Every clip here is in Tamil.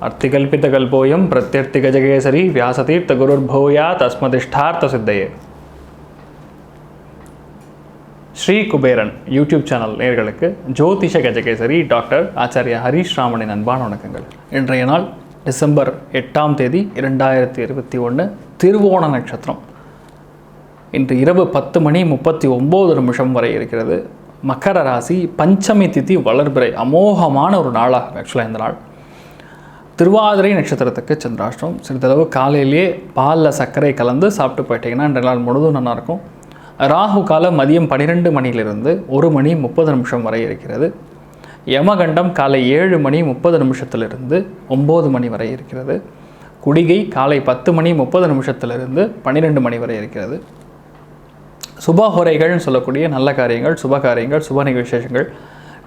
अर्थिकल्पितकल्पोऽयं प्रत्यर्थिगजकेसरी व्यासतीर्थगुरुर्भूयात् तस्मदिष्टार्थसिद्धये. ஸ்ரீ குபேரன் யூடியூப் சேனல் நேயர்களுக்கு ஜோதிஷ கஜகேசரி டாக்டர் ஆச்சாரியா ஹரீஷ் ராமனின் அன்பான வணக்கங்கள். இன்றைய நாள் டிசம்பர் 8ஆம் தேதி 2021, திருவோண நட்சத்திரம். இன்று இரவு 10:39 வரை இருக்கிறது. மக்கர ராசி, பஞ்சமி திதி, வளர்பிறை. அமோகமான ஒரு நாளாக ஆக்சுவலாக இந்த நாள். திருவாதிரை நட்சத்திரத்துக்கு சந்திராஷ்டிரம். சிறிதளவு காலையிலேயே பாலில் சர்க்கரை கலந்து சாப்பிட்டு போயிட்டீங்கன்னா இன்றைய நாள் முழுதும் நல்லாயிருக்கும். ராகு காலம் மதியம் 12 மணியிலிருந்து 1:30 வரை இருக்கிறது. யமகண்டம் காலை 7:30 9 மணி வரை இருக்கிறது. குடிகை காலை 10:30 12 மணி வரை இருக்கிறது. சுபஹோரைகள்னு சொல்லக்கூடிய நல்ல காரியங்கள், சுப காரியங்கள், சுப விசேஷங்கள்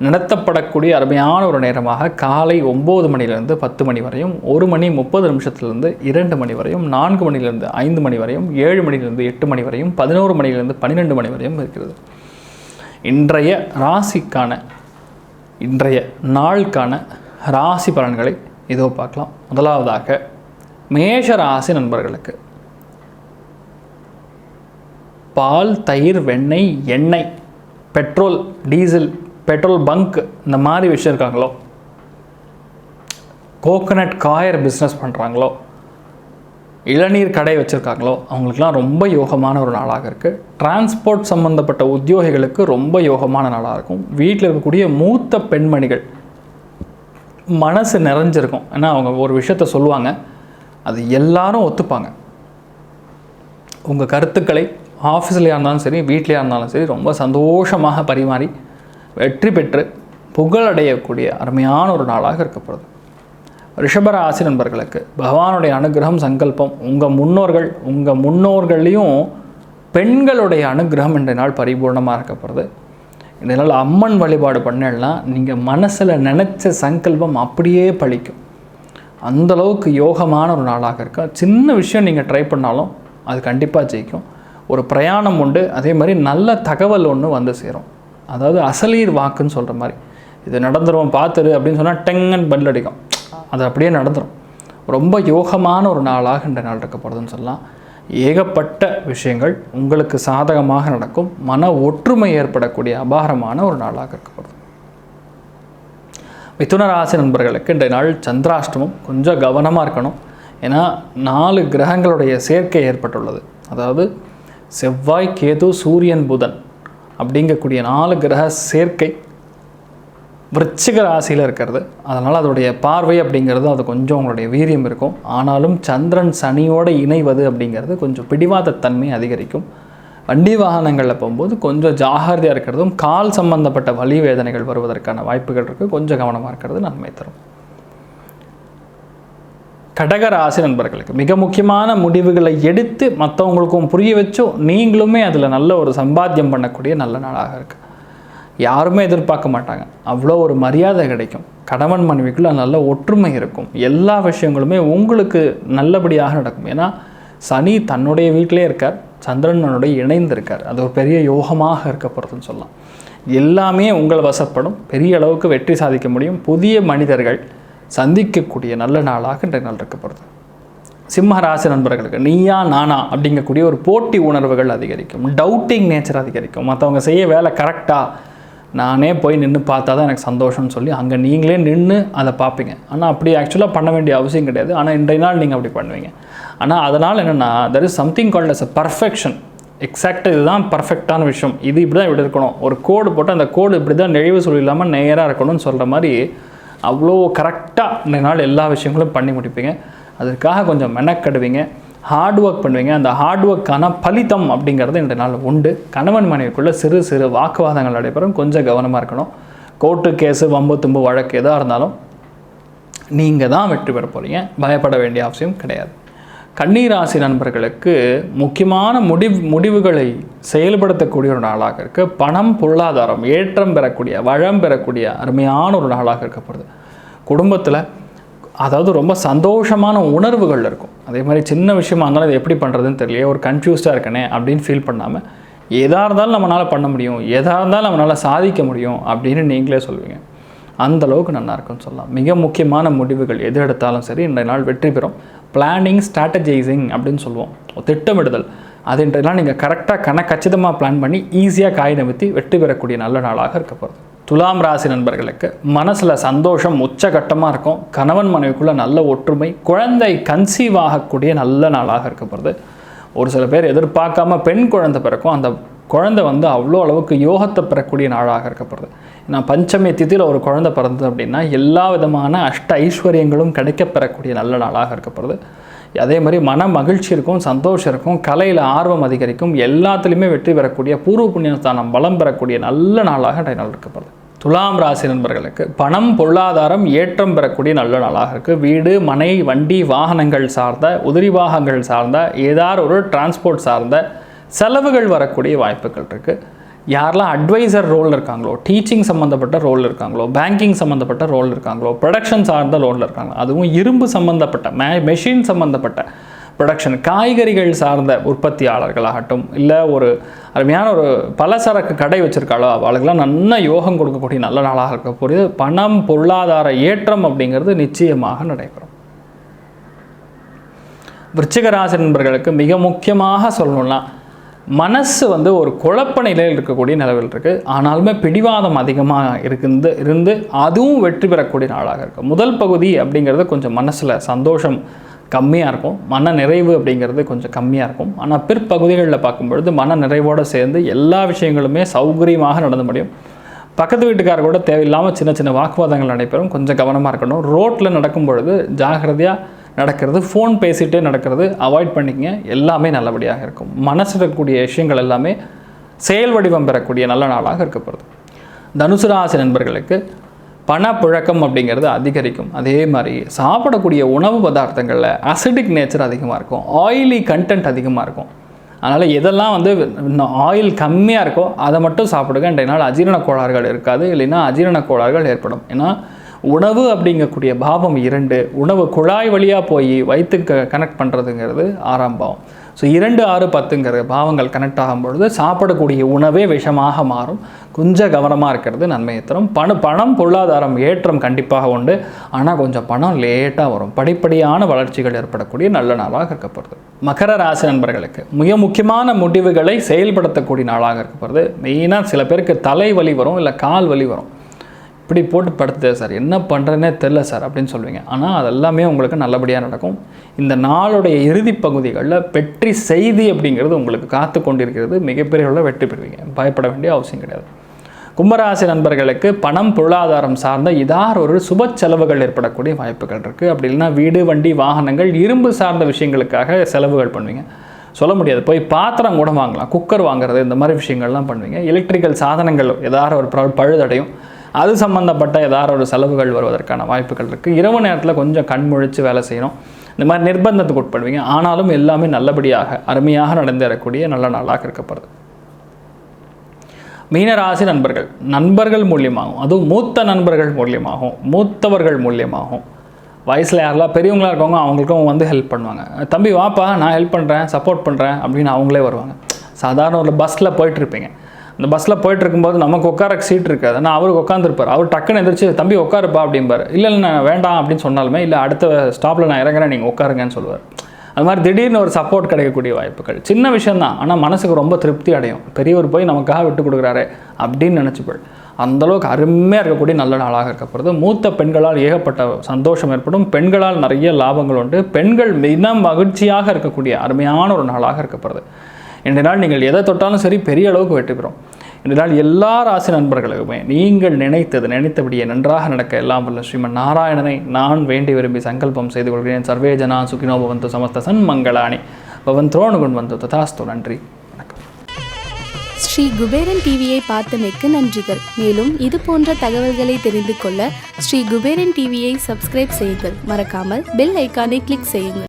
நடத்தப்படக்கூடிய அருமையான ஒரு நேரமாக காலை 9 மணிலிருந்து 10 மணி வரையும், 1:30 2 மணி வரையும், 4 மணிலிருந்து 5 மணி வரையும், 7 மணிலிருந்து 8 மணி வரையும், 11 மணிலிருந்து 12 மணி வரையும் இருக்கிறது. இன்றைய ராசிக்கான, இன்றைய நாளுக்கான ராசி பலன்களை இதோ பார்க்கலாம். முதலாவதாக மேஷ ராசி நண்பர்களுக்கு பால், தயிர், வெண்ணெய், எண்ணெய், பெட்ரோல், டீசல், பெட்ரோல் பங்க் இந்த மாதிரி விஷயம் இருக்காங்களோ, கோகனட் காயர் பிஸ்னஸ் பண்ணுறாங்களோ, இளநீர் கடை வச்சுருக்காங்களோ, அவங்களுக்கெல்லாம் ரொம்ப யோகமான ஒரு நாளாக இருக்குது. டிரான்ஸ்போர்ட் சம்மந்தப்பட்ட உத்தியோகிகளுக்கு ரொம்ப யோகமான நாளாக இருக்கும். வீட்டில் இருக்கக்கூடிய மூத்த பெண்மணிகள் மனசு நிறைஞ்சிருக்கும். ஏன்னா அவங்க ஒரு விஷயத்த சொல்லுவாங்க, அது எல்லாரும் ஒத்துப்பாங்க. உங்கள் கருத்துக்களை ஆஃபீஸ்லையாக இருந்தாலும் சரி, வீட்லையாக இருந்தாலும் சரி, ரொம்ப சந்தோஷமாக பரிமாறி வெற்றி பெற்று புகழடையக்கூடிய அருமையான ஒரு நாளாக இருக்கப்படுது. ரிஷபராசி நண்பர்களுக்கு பகவானுடைய அனுகிரகம், சங்கல்பம், உங்கள் முன்னோர்களையும் பெண்களுடைய அனுகிரகம் இன்றைய நாள் பரிபூர்ணமாக இருக்கப்படுது. இந்த நாள் அம்மன் வழிபாடு பண்ணலாம், நீங்கள் மனசில் நினச்ச சங்கல்பம் அப்படியே பழிக்கும். அந்தளவுக்கு யோகமான ஒரு நாளாக இருக்கு. சின்ன விஷயம் நீங்கள் ட்ரை பண்ணாலும் அது கண்டிப்பாக ஜெயிக்கும். ஒரு பிரயாணம் உண்டு. அதே மாதிரி நல்ல தகவல் ஒன்று வந்து சேரும். அதாவது அசலீர் வாக்குன்னு சொல்கிற மாதிரி, இது நடந்துடும் பார்த்துரு அப்படின்னு சொன்னால் டெங்கன் பல் அடிக்கும், அது அப்படியே நடந்துடும். ரொம்ப யோகமான ஒரு நாளாக இந்த நாள் இருக்கப்படுதுன்னு சொல்லலாம். ஏகப்பட்ட விஷயங்கள் உங்களுக்கு சாதகமாக நடக்கும். மன ஒற்றுமை ஏற்படக்கூடிய அபாரமான ஒரு நாளாக இருக்கப்படுது. மிதுன ராசி நண்பர்களுக்கு இன்றைய நாள் சந்திராஷ்டமம். கொஞ்சம் கவனமாக இருக்கணும். ஏன்னா 4 கிரகங்களுடைய சேர்க்கை ஏற்பட்டுள்ளது. அதாவது செவ்வாய், கேது, சூரியன், புதன் அப்படிங்கக்கூடிய 4 கிரக சேர்க்கை விருச்சிக ராசியில் இருக்கிறது. அதனால் அதோடைய பார்வை அப்படிங்கிறது அது கொஞ்சம் உங்களுடைய வீரியம் இருக்கும். ஆனாலும் சந்திரன் சனியோடு இணைவது அப்படிங்கிறது கொஞ்சம் பிடிவாதத்தன்மை அதிகரிக்கும். வண்டி வாகனங்களில் போகும்போது கொஞ்சம் ஜாகிரதையாக இருக்கிறதும், கால் சம்பந்தப்பட்ட வலி வேதனைகள் வருவதற்கான வாய்ப்புகள் இருக்குது. கொஞ்சம் கவனமாக இருக்கிறது நன்மை தரும். கடகராசி நண்பர்களுக்கு மிக முக்கியமான முடிவுகளை எடுத்து மற்றவங்களுக்கும் புரிய வச்சோ நீங்களுமே அதில் நல்ல ஒரு சம்பாத்தியம் பண்ணக்கூடிய நல்ல நாளாக இருக்குது. யாருமே எதிர்பார்க்க மாட்டாங்க, அவ்வளோ ஒரு மரியாதை கிடைக்கும். கணவன் மனைவிக்குள்ள நல்ல ஒற்றுமை இருக்கும். எல்லா விஷயங்களுமே உங்களுக்கு நல்லபடியாக நடக்கும். ஏன்னா சனி தன்னுடைய வீட்டிலே இருக்கார், சந்திரன் தன்னுடைய இணைந்திருக்கார். அது ஒரு பெரிய யோகமாக இருக்க போகிறதுன்னு சொல்லலாம். எல்லாமே உங்கள் வசப்படும். பெரிய அளவுக்கு வெற்றி சாதிக்க முடியும். புதிய மனிதர்கள் சந்திக்கக்கூடிய நல்ல நாளாக இன்றைய நாள் இருக்கப்படுது. சிம்ம ராசி நண்பர்களுக்கு நீயா நானா அப்படிங்கக்கூடிய ஒரு போட்டி உணர்வுகள் அதிகரிக்கும். டவுட்டிங் நேச்சர் அதிகரிக்கும். மற்றவங்க செய்ய வேலை கரெக்டாக நானே போய் நின்று பார்த்தா தான் எனக்கு சந்தோஷம்னு சொல்லி அங்கே நீங்களே நின்று அதை பார்ப்பீங்க. ஆனால் அப்படி ஆக்சுவலாக பண்ண வேண்டிய அவசியம் கிடையாது. ஆனால் இன்றைய நாள் நீங்கள் அப்படி பண்ணுவீங்க. ஆனால் அதனால் என்னென்னா there is something called as a perfection. எக்ஸாக்டாக இதுதான் பர்ஃபெக்டான விஷயம், இது இப்படி தான் இப்படி இருக்கணும், ஒரு கோடு போட்டு அந்த கோடு இப்படி தான் நெழிவு சொல்லிடாமல் நேராக இருக்கணும்னு சொல்கிற மாதிரி அவ்வளோ கரெக்டாக இந்த நாள் எல்லா விஷயங்களும் பண்ணி முடிப்பீங்க. அதற்காக கொஞ்சம் மெனக்கடுவீங்க, ஹார்ட் ஒர்க் பண்ணுவீங்க. அந்த ஹார்ட் ஒர்க்கான பலிதம் அப்படிங்கிறது இந்த நாள் உண்டு. கணவன் மனைவிக்குள்ளே சிறு சிறு வாக்குவாதங்கள் நடைபெறும். கொஞ்சம் கவனமாக இருக்கணும். கோர்ட்டு கேஸு, வம்பு தும்பு வழக்கு எதாக இருந்தாலும் நீங்கள் தான் வெற்றி பெற போகிறீங்க. பயப்பட வேண்டிய அவசியம் கிடையாது. கன்னிராசி நண்பர்களுக்கு முக்கியமான முடிவுகளை செயல்படுத்தக்கூடிய ஒரு நாளாக இருக்குது. பணம், பொருளாதாரம் ஏற்றம் பெறக்கூடிய, வளம் பெறக்கூடிய அருமையான ஒரு நாளாக இருக்கப்படுது. குடும்பத்தில் அதாவது ரொம்ப சந்தோஷமான உணர்வுகள் இருக்கும். அதே மாதிரி சின்ன விஷயமா இருந்தாலும் அது எப்படி பண்ணுறதுன்னு தெரியலையே, ஒரு கன்ஃபியூஸ்டாக இருக்கனே அப்படின்னு ஃபீல் பண்ணாமல் எதாக இருந்தாலும் நம்மளால் பண்ண முடியும், எதாக இருந்தாலும் நம்மளால் சாதிக்க முடியும் அப்படின்னு நீங்களே சொல்வீங்க. அந்தளவுக்கு நல்லா இருக்குன்னு சொல்லலாம். மிக முக்கியமான முடிவுகள் எது எடுத்தாலும் சரி இன்றைய நாள் வெற்றி பெறும். பிளானிங், ஸ்ட்ராட்டஜைசிங் அப்படின்னு சொல்லுவோம், திட்டமிடுதல். அது இன்றைய நாள் நீங்கள் கரெக்டாக கச்சிதமாக பிளான் பண்ணி ஈஸியாக காய் நகர்த்தி வெற்றி பெறக்கூடிய நல்ல நாளாக இருக்க போகிறது. துலாம் ராசி நண்பர்களுக்கு மனசில் சந்தோஷம் உச்சகட்டமாக இருக்கும். கணவன் மனைவிக்குள்ளே நல்ல ஒற்றுமை, குழந்தை கன்சீவ் ஆகக்கூடிய நல்ல நாளாக இருக்க போகிறது. ஒரு சில பேர் எதிர்பார்க்காம பெண் குழந்தை பிறக்கும். அந்த குழந்தை அவ்வளோ அளவுக்கு யோகத்தை பெறக்கூடிய நாளாக இருக்க போகிறது. ஏன்னா பஞ்சமி திதியில் ஒரு குழந்தை பிறந்தது அப்படின்னா எல்லா விதமான அஷ்ட ஐஸ்வர்யங்களும் கிடைக்கப்பெறக்கூடிய நல்ல நாளாக இருக்க போகிறது. அதே மாதிரி மன மகிழ்ச்சி இருக்கும், சந்தோஷம் இருக்கும், கலையில் ஆர்வம் அதிகரிக்கும், எல்லாத்துலேயுமே வெற்றி பெறக்கூடிய பூர்வ புண்ணியஸ்தானம் பலம் பெறக்கூடிய நல்ல நாளாக இன்றைய நாள் இருக்கப்படுது. துலாம் ராசி நண்பர்களுக்கு பணம் பொருளாதாரம் ஏற்றம் பெறக்கூடிய நல்ல நாளாக இருக்குது. வீடு மனை வண்டி வாகனங்கள் சார்ந்த உதிரி வாகனங்கள் சார்ந்த ஏதாவது ஒரு டிரான்ஸ்போர்ட் சார்ந்த செலவுகள் வரக்கூடிய வாய்ப்புகள் இருக்குது. யாரெல்லாம் அட்வைசர் ரோல் இருக்காங்களோ, டீச்சிங் சம்மந்தப்பட்ட ரோல் இருக்காங்களோ, பேங்கிங் சம்மந்தப்பட்ட ரோல் இருக்காங்களோ, ப்ரொடக்ஷன் சார்ந்த ரோல் இருக்காங்களோ, அதுவும் இரும்பு சம்மந்தப்பட்ட மெஷின் சம்மந்தப்பட்ட ப்ரொடக்ஷன், காய்கறிகள் சார்ந்த உற்பத்தியாளர்களாகட்டும், இல்லை ஒரு அருமையான ஒரு பலசரக்கு கடை வச்சுருக்காளோ அவளுக்கெல்லாம் நல்ல யோகம் கொடுக்கக்கூடிய நல்ல நாளாக இருக்க போகிறது. பணம் பொருளாதார ஏற்றம் அப்படிங்கிறது நிச்சயமாக நடைபெறும். விருச்சிக ராசி நண்பர்களுக்கு மிக முக்கியமாக சொல்லணும்னா மனசு ஒரு குழப்ப நிலையில் இருக்கக்கூடிய நிலவில் இருக்குது. ஆனாலுமே பிடிவாதம் அதிகமாக இருந்து அதுவும் வெற்றி பெறக்கூடிய நாளாக இருக்குது. முதல் பகுதி அப்படிங்கிறது கொஞ்சம் மனசில் சந்தோஷம் கம்மியாக இருக்கும், மன நிறைவு அப்படிங்கிறது கொஞ்சம் கம்மியாக இருக்கும். ஆனால் பிற்பகுதிகளில் பார்க்கும்பொழுது மன நிறைவோடு சேர்ந்து எல்லா விஷயங்களுமே சௌகரியமாக நடந்து முடியும். பக்கத்து வீட்டுக்காரர் கூட தேவையில்லாமல் சின்ன சின்ன வாக்குவாதங்கள் நடைபெறும். கொஞ்சம் கவனமாக இருக்கணும். ரோட்டில் நடக்கும் பொழுது ஜாகிரதையாக நடக்கிறது, ஃபோன் பேசிகிட்டே நடக்கிறது அவாய்ட் பண்ணிக்கங்க. எல்லாமே நல்லபடியாக இருக்கும். மனசில் இருக்கக்கூடிய விஷயங்கள் எல்லாமே செயல் வடிவம் பெறக்கூடிய நல்ல நாளாக இருக்கப்படுது. தனுசு ராசி நண்பர்களுக்கு பணப்புழக்கம் அப்படிங்கிறது அதிகரிக்கும். அதே மாதிரி சாப்பிடக்கூடிய உணவு பதார்த்தங்களில் அசிடிக் நேச்சர் அதிகமாக இருக்கும், ஆயிலி கண்டென்ட் அதிகமாக இருக்கும். அதனால் எதெல்லாம் ஆயில் கம்மியாக இருக்கோ அதை மட்டும் சாப்பிடுங்க. இன்றைய நாள் அஜீரண கோளாறுகள் இருக்காது, இல்லைன்னா அஜீரண கோளாறுகள் ஏற்படும். ஏன்னா உணவு அப்படிங்கக்கூடிய பாவம் 2, உணவு குழாய் வழியாக போய் வயிற்றுக்கு கனெக்ட் பண்ணுறதுங்கிறது 6ஆம் பாவம். ஸோ 2, 6, 10ங்கிற பாவங்கள் கனெக்ட் ஆகும் பொழுது சாப்பிடக்கூடிய உணவே விஷமாக மாறும். கொஞ்சம் கவனமாக இருக்கிறது நன்மையை தரும். பணம் பொருளாதாரம் ஏற்றம் கண்டிப்பாக உண்டு. ஆனால் கொஞ்சம் பணம் லேட்டாக வரும். படிப்படியான வளர்ச்சிகள் ஏற்படக்கூடிய நல்ல நாளாக இருக்கப்படுது. மகர ராசி நண்பர்களுக்கு மிக முக்கியமான முடிவுகளை செயல்படுத்தக்கூடிய நாளாக இருக்கப்படுது. மெயினாக சில பேருக்கு தலைவலி வரும், இல்லை கால் வலி வரும். இப்படி போட்டு படுத்துதே சார், என்ன பண்ணுறேன்னே தெரில சார் அப்படின்னு சொல்லுவீங்க. ஆனால் அதெல்லாமே உங்களுக்கு நல்லபடியாக நடக்கும். இந்த நாளுடைய இறுதி பகுதிகளில் வெற்றி செய்தி அப்படிங்கிறது உங்களுக்கு காத்து கொண்டிருக்கிறது. மிகப்பெரிய அளவில் வெற்றி பெறுவீங்க, பயப்பட வேண்டிய அவசியம் கிடையாது. கும்பராசி நண்பர்களுக்கு பணம் பொருளாதாரம் சார்ந்த ஏதாவது ஒரு சுப செலவுகள் ஏற்படக்கூடிய வாய்ப்புகள் இருக்குது. அப்படி இல்லைன்னா வீடு வண்டி வாகனங்கள் இரும்பு சார்ந்த விஷயங்களுக்காக செலவுகள் பண்ணுவீங்க. சொல்ல முடியாது. போய் பாத்திரம் கூட வாங்கலாம், குக்கர் வாங்குறது, இந்த மாதிரி விஷயங்கள்லாம் பண்ணுவீங்க. எலக்ட்ரிக்கல் சாதனங்கள் ஏதாவது ஒரு பழுதடையும், அது சம்மந்தப்பட்ட ஏதாவது ஒரு செலவுகள் வருவதற்கான வாய்ப்புகள் இருக்குது. இரவு நேரத்தில் கொஞ்சம் கண்முழித்து வேலை செய்யணும். இந்த மாதிரி நிர்பந்தத்துக்கு உட்படுவீங்க. ஆனாலும் எல்லாமே நல்லபடியாக அருமையாக நடந்தேறக்கூடிய நல்ல நாளாக இருக்கப்படுது. மீனராசி நண்பர்கள் மூலியமாகும், அதுவும் மூத்த நண்பர்கள் மூலியமாகும், மூத்தவர்கள் மூலியமாகும், வயசில் யாரெல்லாம் பெரியவங்களாக இருக்கவங்க அவங்களுக்கும் ஹெல்ப் பண்ணுவாங்க. தம்பி வாப்பா நான் ஹெல்ப் பண்ணுறேன், சப்போர்ட் பண்ணுறேன் அப்படின்னு அவங்களே வருவாங்க. சாதாரண ஒரு பஸ்ஸில் போயிட்டுருப்பீங்க. அந்த பஸ்ஸில் போயிட்டுருக்கும்போது நமக்கு உட்கார சீட் இருக்காது, ஆனால் அவருக்கு உட்காந்துருப்பார். அவர் டக்குன்னு எந்திரிச்சு தம்பி உட்காருப்பா அப்படிம்பார். இல்லை நான் வேண்டாம் அப்படின்னு சொன்னாலுமே, இல்லை அடுத்த ஸ்டாப்பில் நான் இறங்குறேன் நீங்கள் உட்காருங்கன்னு சொல்லுவார். அது மாதிரி திடீர்னு ஒரு சப்போர்ட் கிடைக்கக்கூடிய வாய்ப்புகள். சின்ன விஷயந்தான், ஆனால் மனசுக்கு ரொம்ப திருப்தி அடையும். பெரியவர் போய் நமக்காக விட்டு கொடுக்குறாரு அப்படின்னு நினச்சிப்பாள். அந்தளவுக்கு அருமையாக இருக்கக்கூடிய நல்ல நாளாக இருக்கப்படுது. மூத்த பெண்களால் ஏகப்பட்ட சந்தோஷம் ஏற்படும். பெண்களால் நிறைய லாபங்கள் உண்டு. பெண்கள் மிக மகிழ்ச்சியாக இருக்கக்கூடிய அருமையான ஒரு நாளாக இருக்கப்படுது. இன்றைய நாள் நீங்கள் எதை தொட்டாலும் சரி பெரிய அளவுக்கு வெற்றி பெறும். இன்றைய நாள் எல்லா ராசி நண்பர்களுக்குமே நீங்கள் நினைத்தபடியே நன்றாக நடக்க எல்லாம் வல்ல ஸ்ரீமன் நாராயணனை நான் வேண்டி விரும்பி சங்கல்பம் செய்து கொள்கிறேன். சர்வே ஜனா சுகினோ பவந்து சமஸ்த சன்மங்களானி பவந்தோணுகுண் வந்து ததாஸ்து. நன்றி, வணக்கம். ஸ்ரீ குபேரன் டிவியை பார்த்தமைக்கு நன்றிகள். மேலும் இது போன்ற தகவல்களை தெரிந்து கொள்ள ஸ்ரீ குபேரன் டிவியை சப்ஸ்கிரைப் செய்யுங்கள். மறக்காமல் பெல் ஐக்கானை கிளிக் செய்யுங்கள்.